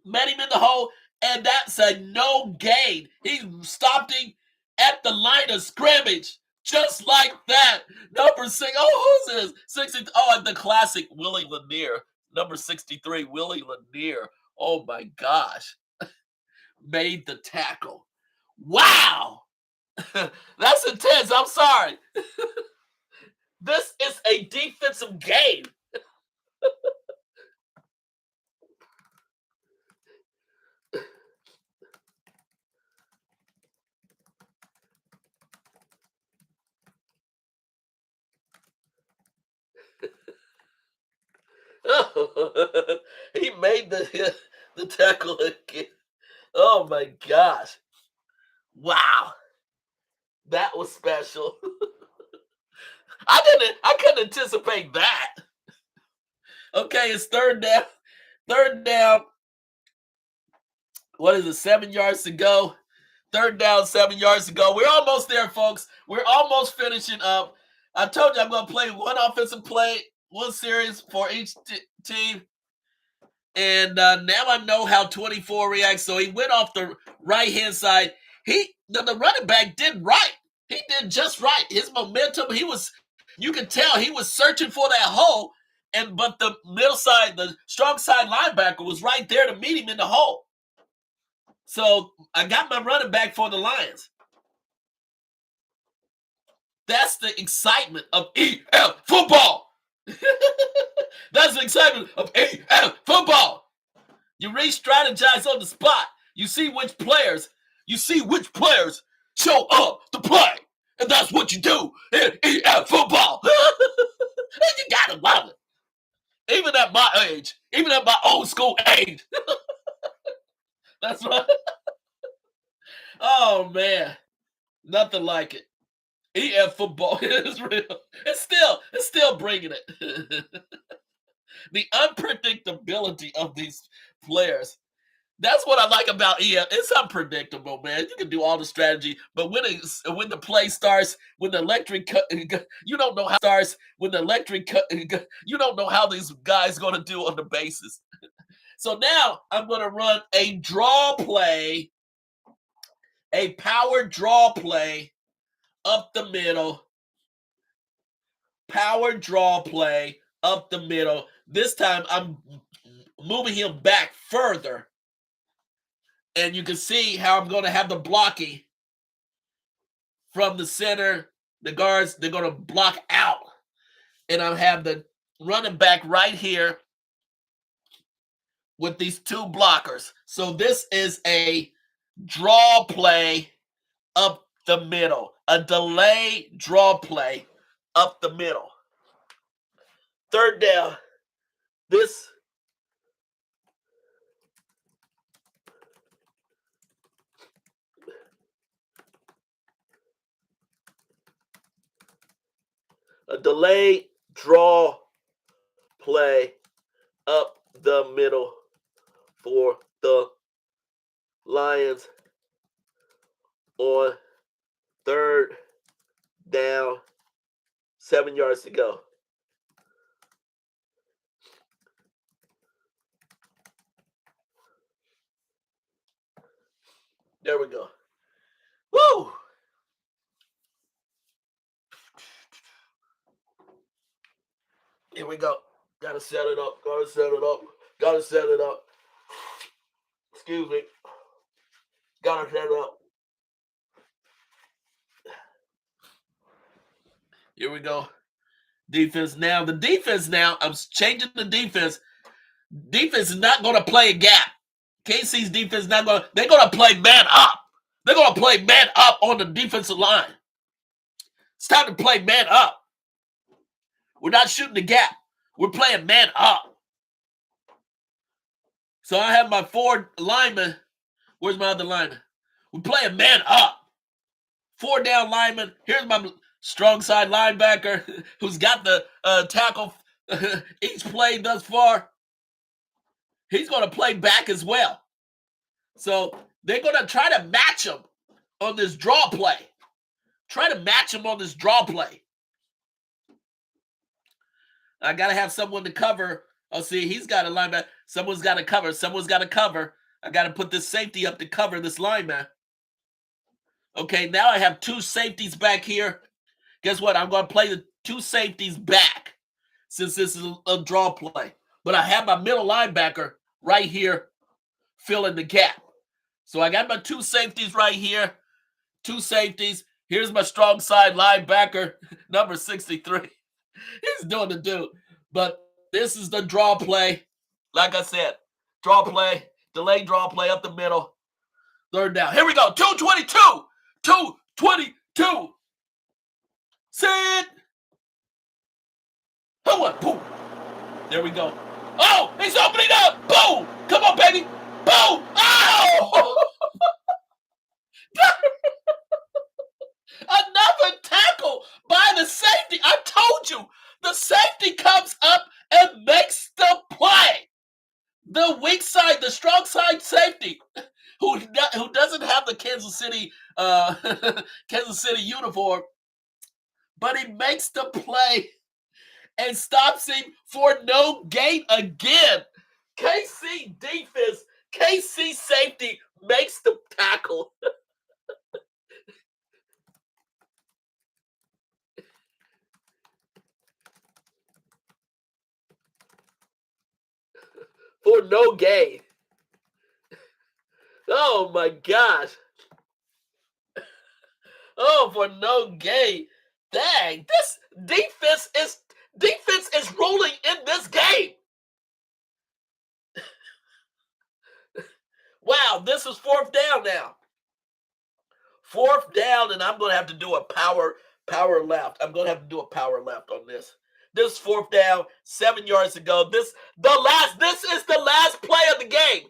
the hole, and that's a no gain. He stopped him at the line of scrimmage, just like that. Number 6. Oh, who's this? 60. Oh, the classic Willie Lanier. Number 63, Willie Lanier. Oh my gosh. Made the tackle. Wow. That's intense. I'm sorry. This is a defensive game. He made the tackle again. Oh my gosh. Wow. That was special. I couldn't anticipate that. Okay, it's third down. Third down. What is it? 7 yards to go. Third down, 7 yards to go. We're almost there, folks. We're almost finishing up. I told you I'm going to play one offensive play, one series for each team. And now I know how 24 reacts. So he went off the right-hand side. The running back did right. He did just right. His momentum, you could tell he was searching for that hole. But the middle side, the strong side linebacker was right there to meet him in the hole. So I got my running back for the Lions. That's the excitement of EF football. That's the excitement of EF football. You re-strategize on the spot. You see which players show up to play. And that's what you do in EF football. And you gotta love it. Even at my age, even at my old school age. That's right. Oh man. Nothing like it. EF football is real. It's still bringing it. The unpredictability of these players. That's what I like about EF. It's unpredictable, man. You can do all the strategy, but when the play starts, when the electric you don't know how starts. When the electric you don't know how these guys going to do on the bases. So now I'm going to run a draw play, a power draw play up the middle. Power draw play up the middle. This time I'm moving him back further. And you can see how I'm going to have the blocking from the center. The guards, they're going to block out. And I'll have the running back right here with these two blockers. So this is a draw play up the middle. A delay draw play up the middle. Third down. This a delay draw play up the middle for the Lions on third down, 7 yards to go. There we go. Woo! Here we go. Gotta set it up. Excuse me. Gotta set it up. Here we go. Defense now. The defense now, I'm changing the defense. Defense is not going to play a gap. KC's defense is not going to, they're going to play man up. They're going to play man up on the defensive line. It's time to play man up. We're not shooting the gap. We're playing man up. So I have my 4 linemen. Where's my other lineman? We're playing man up. 4 down linemen. Here's my strong side linebacker who's got the tackle each play thus far. He's going to play back as well. So they're going to try to match him on this draw play. Try to match him on this draw play. I got to have someone to cover. Oh, see, he's got a linebacker. Someone's got to cover. I got to put this safety up to cover this lineman. Okay, now I have 2 safeties back here. Guess what? I'm going to play the 2 safeties back since this is a draw play. But I have my middle linebacker right here filling the gap. So I got my 2 safeties right here. 2 safeties. Here's my strong side linebacker, number 63. He's doing the do. But this is the draw play. Like I said, draw play, delay draw play up the middle. Third down. Here we go. 222. 222. Sit. Come on. Boom. There we go. Oh, he's opening up. Boom. Come on, baby. Boom. Oh! Another tackle by the safety. I told you. The safety comes up and makes the play. The weak side, the strong side safety, who doesn't have the Kansas City Kansas City uniform, but he makes the play and stops him for no gain again. KC defense, KC safety makes the tackle. For no gain. Oh my gosh. Oh, for no gain. Dang, this defense is rolling in this game. Wow, this is fourth down now. Fourth down, and I'm gonna have to do a power left. I'm gonna have to do a power left on this. This fourth down, 7 yards to go. This is the last play of the game.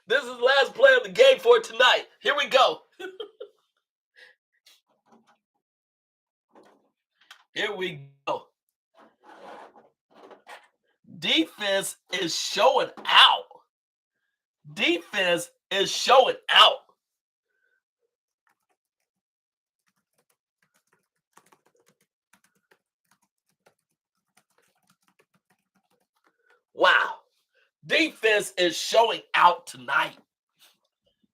This is the last play of the game for tonight. Here we go. Here we go. Defense is showing out. Defense is showing out. Wow. Defense is showing out tonight.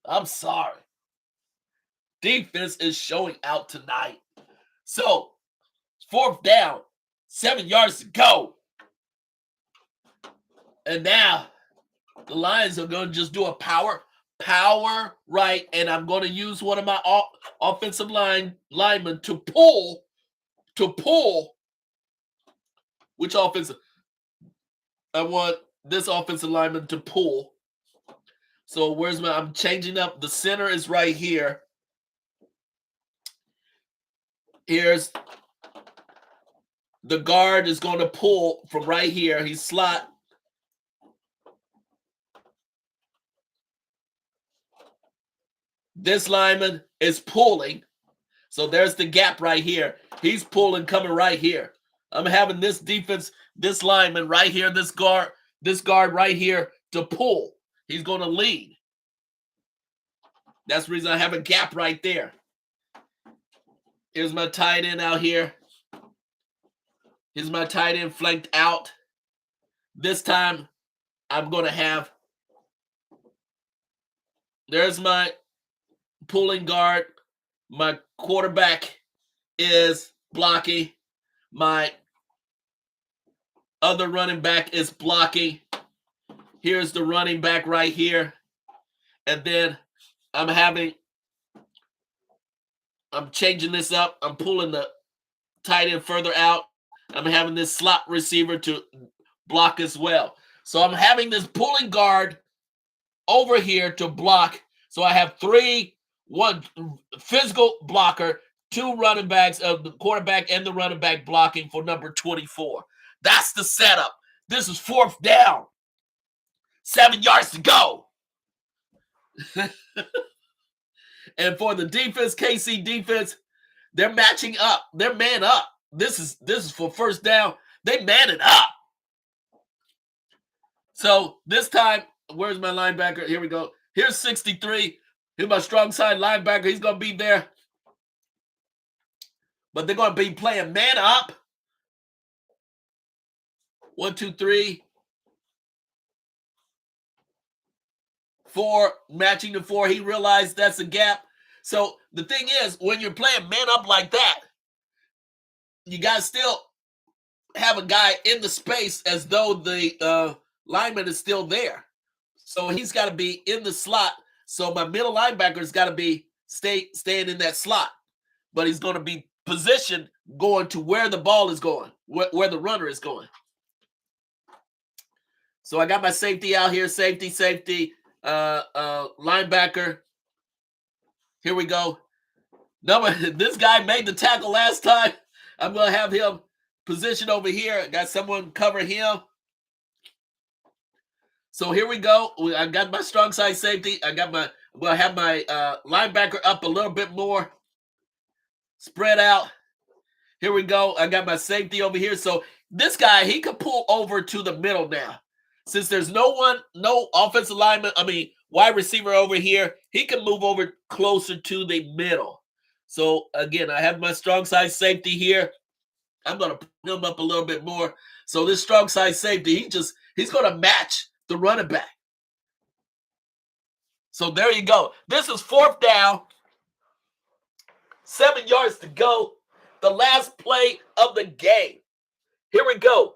I'm sorry. Defense is showing out tonight. So, fourth down, 7 yards to go. And now the Lions are going to just do a power right, and I'm going to use one of my offensive linemen to pull. Which offensive? I want this offensive lineman to pull. So I'm changing up. The center is right here. Here's the guard is going to pull from right here. He's slot. This lineman is pulling. So there's the gap right here. He's pulling, coming right here. I'm having this defense, this lineman right here, this guard right here to pull. He's going to lead. That's the reason I have a gap right there. Here's my tight end out here. Here's my tight end flanked out. This time, I'm going to have, there's my pulling guard. My quarterback is blocking. My other running back is blocking. Here's the running back right here. And then I'm changing this up. I'm pulling the tight end further out. I'm having this slot receiver to block as well. So I'm having this pulling guard over here to block. So I have one physical blocker, two running backs of the quarterback and the running back blocking for number 24. That's the setup. This is fourth down. 7 yards to go. And for the defense, KC defense, they're matching up. They're man up. This is for first down. They man it up. So this time, where's my linebacker? Here we go. Here's 63. Here's my strong side linebacker. He's going to be there. But they're going to be playing man up. 1, 2, 3. 4, matching the 4. He realized that's a gap. So the thing is, when you're playing man up like that, you got to still have a guy in the space as though the lineman is still there. So he's got to be in the slot. So my middle linebacker's got to be staying in that slot, but he's going to be positioned going to where the ball is going, where the runner is going. So I got my safety out here, safety, linebacker. Here we go. This guy made the tackle last time. I'm going to have him positioned over here. Got someone cover him. So here we go. I got my strong side safety. I'm going to have my linebacker up a little bit more. Spread out. Here we go. I got my safety over here. So this guy, he can pull over to the middle now. Since there's no offensive lineman, wide receiver over here, he can move over closer to the middle. So again, I have my strong side safety here. I'm going to put him up a little bit more. So this strong side safety, he's going to match the running back. So there you go. This is 4th down. 7 yards to go. The last play of the game. Here we go.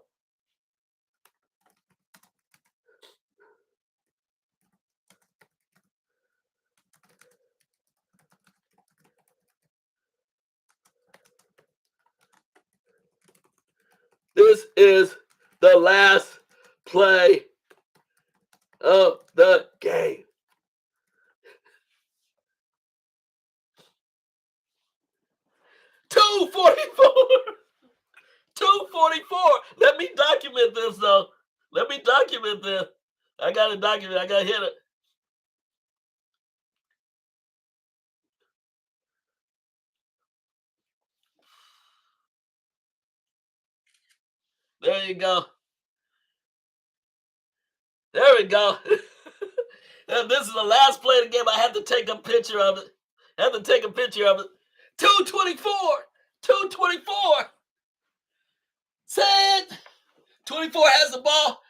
This is the last play of the game. $244. Let me document this, though. Let me document this. I got to document. I got to hit it. There you go. There we go. This is the last play of the game. I had to take a picture of it. 224. 224. Set. 24 has the ball.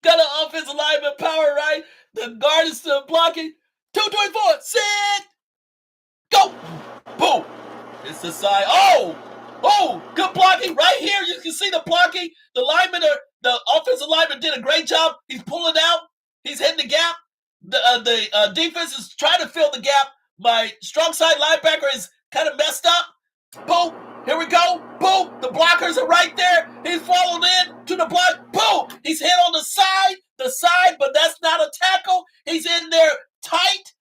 Got an offensive lineman power right. The guard is still blocking. 224. Set. Go. Boom. It's the side. Oh, good blocking right here. You can see the blocking. The offensive lineman did a great job. He's pulling out. He's hitting the gap. The defense is trying to fill the gap. My strong side linebacker is kind of messed up. Boom. Here we go. Boom. The blockers are right there. He's followed in to the block. Boom. He's hit on the side, but that's not a tackle. He's in there tight.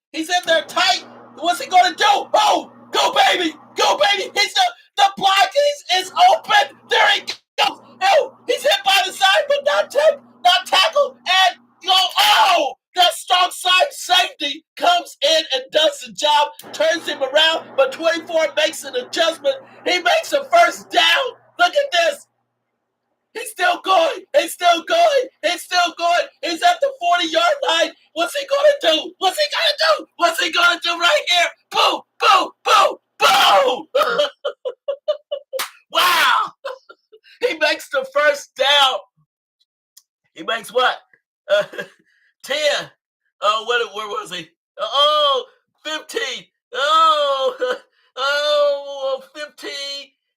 What's he going to do? Oh, go, baby. Go, baby. The block is open. There he goes. Oh, he's hit by the side, but not tackled. And that strong side safety comes in and does the job, turns him around, but 24 makes an adjustment. He makes a first down. Look at this. He's still going. He's at the 40-yard line. What's he going to do? What's he going to do right here? Boom, boom, boom, boom. Wow. He makes the first down. He makes what? 10. Where was he? 15. 15,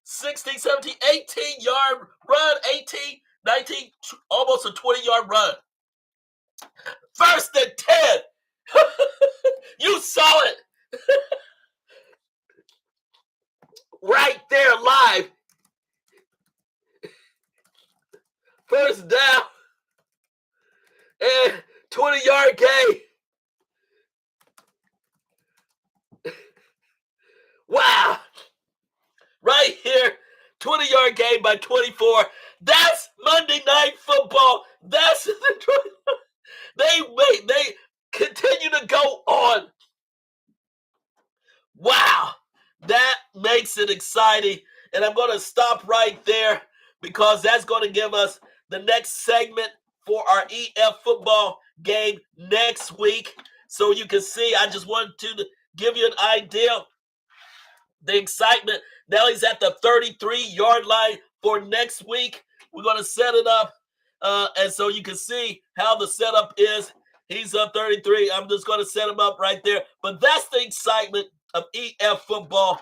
16, 17, 18-yard run, 18, 19, almost a 20-yard run. 1st and 10. You saw it. Right there live. 1st down. And 20-yard gain. Wow. Right here, 20-yard gain by 24. That's Monday Night Football. They continue to go on. Wow. That makes it exciting. And I'm going to stop right there because that's going to give us the next segment for our EF football game next week. So you can see, I just wanted to give you an idea of the excitement. Now he's at the 33-yard line for next week. We're going to set it up. And so you can see how the setup is. He's up 33. I'm just going to set him up right there. But that's the excitement of EF football.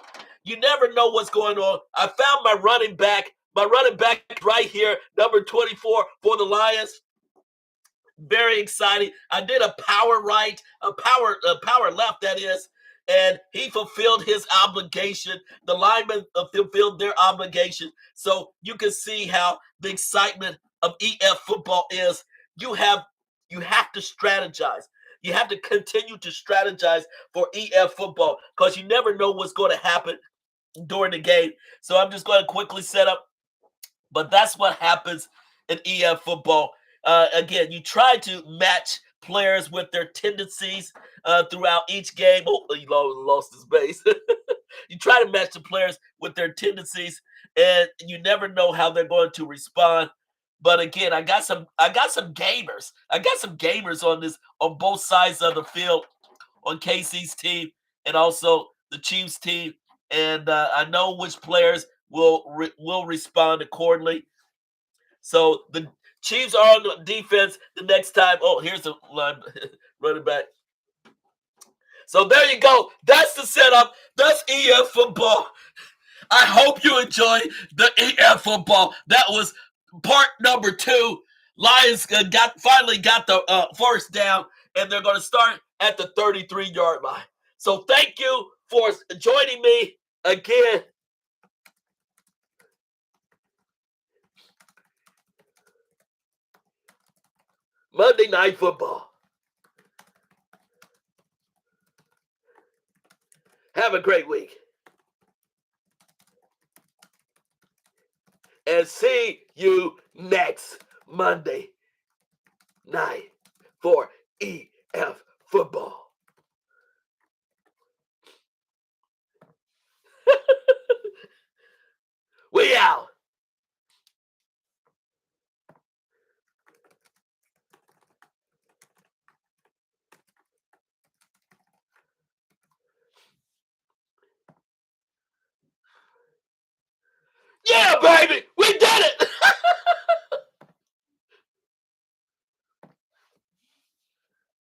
You never know what's going on. I found my running back. My running back right here, number 24 for the Lions. Very exciting. I did a power right, a power left, that is, and he fulfilled his obligation. The linemen fulfilled their obligation. So you can see how the excitement of EF football is. You have you have to strategize. You have to continue to strategize for EF football because you never know what's going to happen during the game. So I'm just going to quickly set up, but that's what happens in EF football. Again, you try to match players with their tendencies throughout each game. Oh, he lost his base. You try to match the players with their tendencies, and you never know how they're going to respond. But again, I got some gamers. I got some gamers on this on both sides of the field, on KC's team and also the Chiefs team, and I know which players will respond accordingly. So the Chiefs are on the defense the next time. Oh, here's the line running back. So there you go. That's the setup. That's EF football. I hope you enjoy the EF football. That was part number 2. Lions finally got the first down, and they're going to start at the 33-yard line. So thank you for joining me again. Monday Night Football. Have a great week. And see you next Monday night for EF football. We out. Yeah, baby.